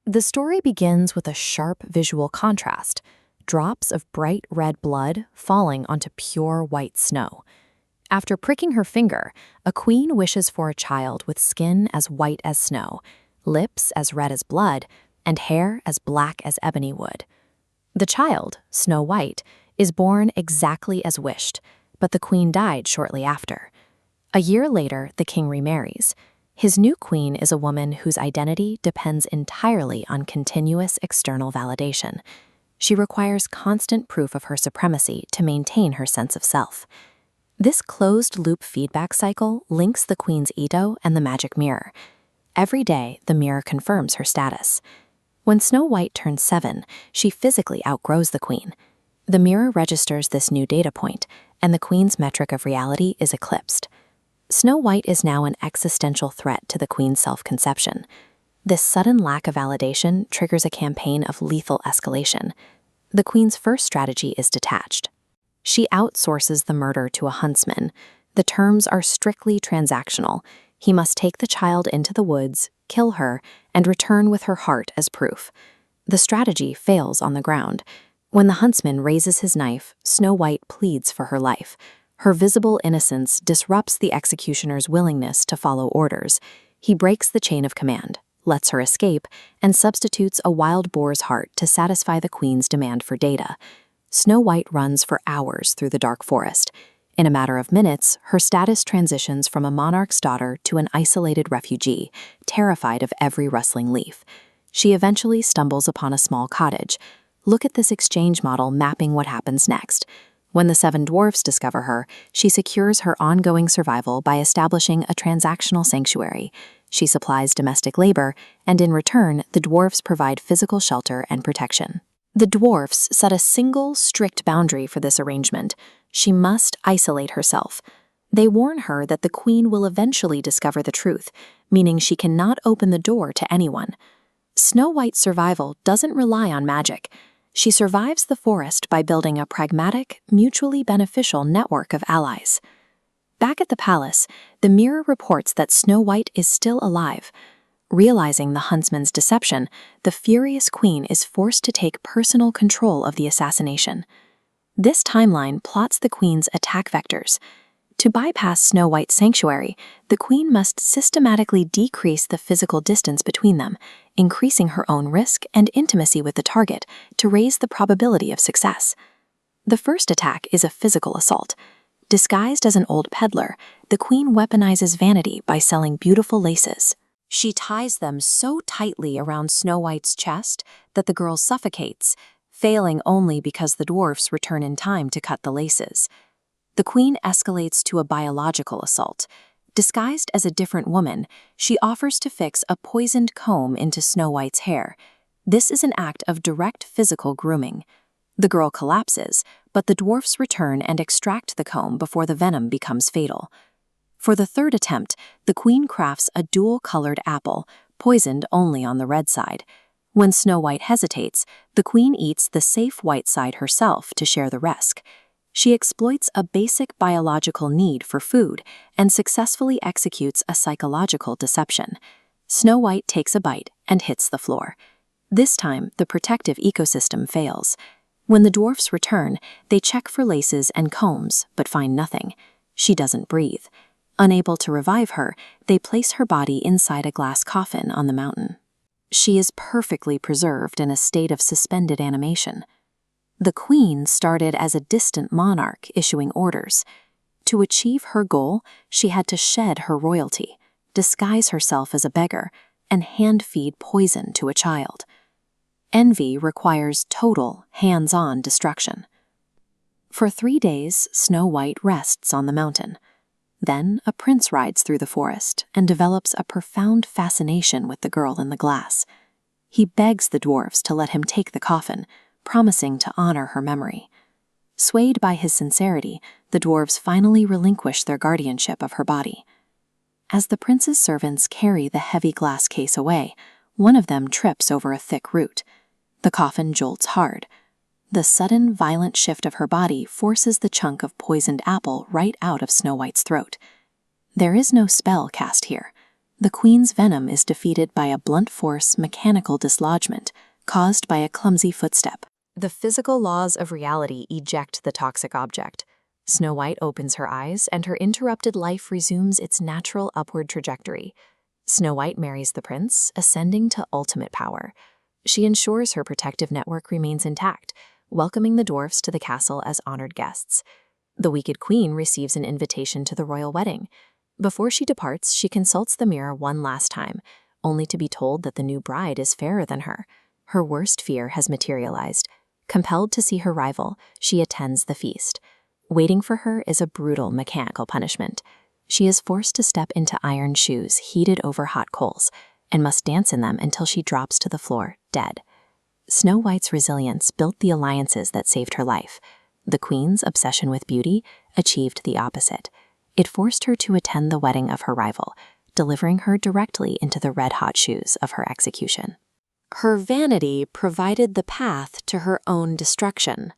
The story begins with a sharp visual contrast, drops of bright red blood falling onto pure white snow. After pricking her finger, a queen wishes for a child with skin as white as snow, lips as red as blood, and hair as black as ebony wood. The child, Snow White, is born exactly as wished, but the queen died shortly after. A year later, the king remarries. His new queen is a woman whose identity depends entirely on continuous external validation. She requires constant proof of her supremacy to maintain her sense of self. This closed-loop feedback cycle links the queen's Ito and the magic mirror. Every day, the mirror confirms her status. When Snow White turns 7, she physically outgrows the queen. The mirror registers this new data point, and the queen's metric of reality is eclipsed. Snow White is now an existential threat to the queen's self-conception. This sudden lack of validation triggers a campaign of lethal escalation. The queen's first strategy is detached. She outsources the murder to a huntsman. The terms are strictly transactional. He must take the child into the woods, kill her, and return with her heart as proof. The strategy fails on the ground. When the huntsman raises his knife, Snow White pleads for her life. Her visible innocence disrupts the executioner's willingness to follow orders. He breaks the chain of command, lets her escape, and substitutes a wild boar's heart to satisfy the queen's demand for data. Snow White runs for hours through the dark forest. In a matter of minutes, her status transitions from a monarch's daughter to an isolated refugee, terrified of every rustling leaf. She eventually stumbles upon a small cottage. Look at this exchange model mapping what happens next. When the 7 dwarfs discover her, she secures her ongoing survival by establishing a transactional sanctuary. She supplies domestic labor, and in return, the dwarfs provide physical shelter and protection. The dwarfs set a single, strict boundary for this arrangement. She must isolate herself. They warn her that the queen will eventually discover the truth, meaning she cannot open the door to anyone. Snow White's survival doesn't rely on magic. She survives the forest by building a pragmatic, mutually beneficial network of allies. Back at the palace, the mirror reports that Snow White is still alive. Realizing the huntsman's deception, the furious queen is forced to take personal control of the assassination. This timeline plots the queen's attack vectors. To bypass Snow White's sanctuary, the queen must systematically decrease the physical distance between them, increasing her own risk and intimacy with the target to raise the probability of success. The first attack is a physical assault. Disguised as an old peddler, the queen weaponizes Vanity by selling beautiful laces. She ties them so tightly around Snow White's chest that the girl suffocates, failing only because the dwarfs return in time to cut the laces. The queen escalates to a biological assault. Disguised as a different woman, she offers to fix a poisoned comb into Snow White's hair. This is an act of direct physical grooming. The girl collapses, but the dwarfs return and extract the comb before the venom becomes fatal. For the third attempt, the queen crafts a dual-colored apple, poisoned only on the red side. When Snow White hesitates, the queen eats the safe white side herself to share the risk. She exploits a basic biological need for food and successfully executes a psychological deception. Snow White takes a bite and hits the floor. This time, the protective ecosystem fails. When the dwarfs return, they check for laces and combs, but find nothing. She doesn't breathe. Unable to revive her, they place her body inside a glass coffin on the mountain. She is perfectly preserved in a state of suspended animation. The queen started as a distant monarch issuing orders. To achieve her goal, she had to shed her royalty, disguise herself as a beggar, and hand-feed poison to a child. Envy requires total, hands-on destruction. For 3 days, Snow White rests on the mountain. Then a prince rides through the forest and develops a profound fascination with the girl in the glass. He begs the dwarfs to let him take the coffin, promising to honor her memory. Swayed by his sincerity, the dwarves finally relinquish their guardianship of her body. As the prince's servants carry the heavy glass case away, one of them trips over a thick root. The coffin jolts hard. The sudden, violent shift of her body forces the chunk of poisoned apple right out of Snow White's throat. There is no spell cast here. The queen's venom is defeated by a blunt force mechanical dislodgement caused by a clumsy footstep. The physical laws of reality eject the toxic object. Snow White opens her eyes, and her interrupted life resumes its natural upward trajectory. Snow White marries the prince, ascending to ultimate power. She ensures her protective network remains intact, welcoming the dwarfs to the castle as honored guests. The wicked queen receives an invitation to the royal wedding. Before she departs, she consults the mirror one last time, only to be told that the new bride is fairer than her. Her worst fear has materialized. Compelled to see her rival, she attends the feast. Waiting for her is a brutal mechanical punishment. She is forced to step into iron shoes heated over hot coals, and must dance in them until she drops to the floor, dead. Snow White's resilience built the alliances that saved her life. The queen's obsession with beauty achieved the opposite. It forced her to attend the wedding of her rival, delivering her directly into the red-hot shoes of her execution. Her vanity provided the path to her own destruction.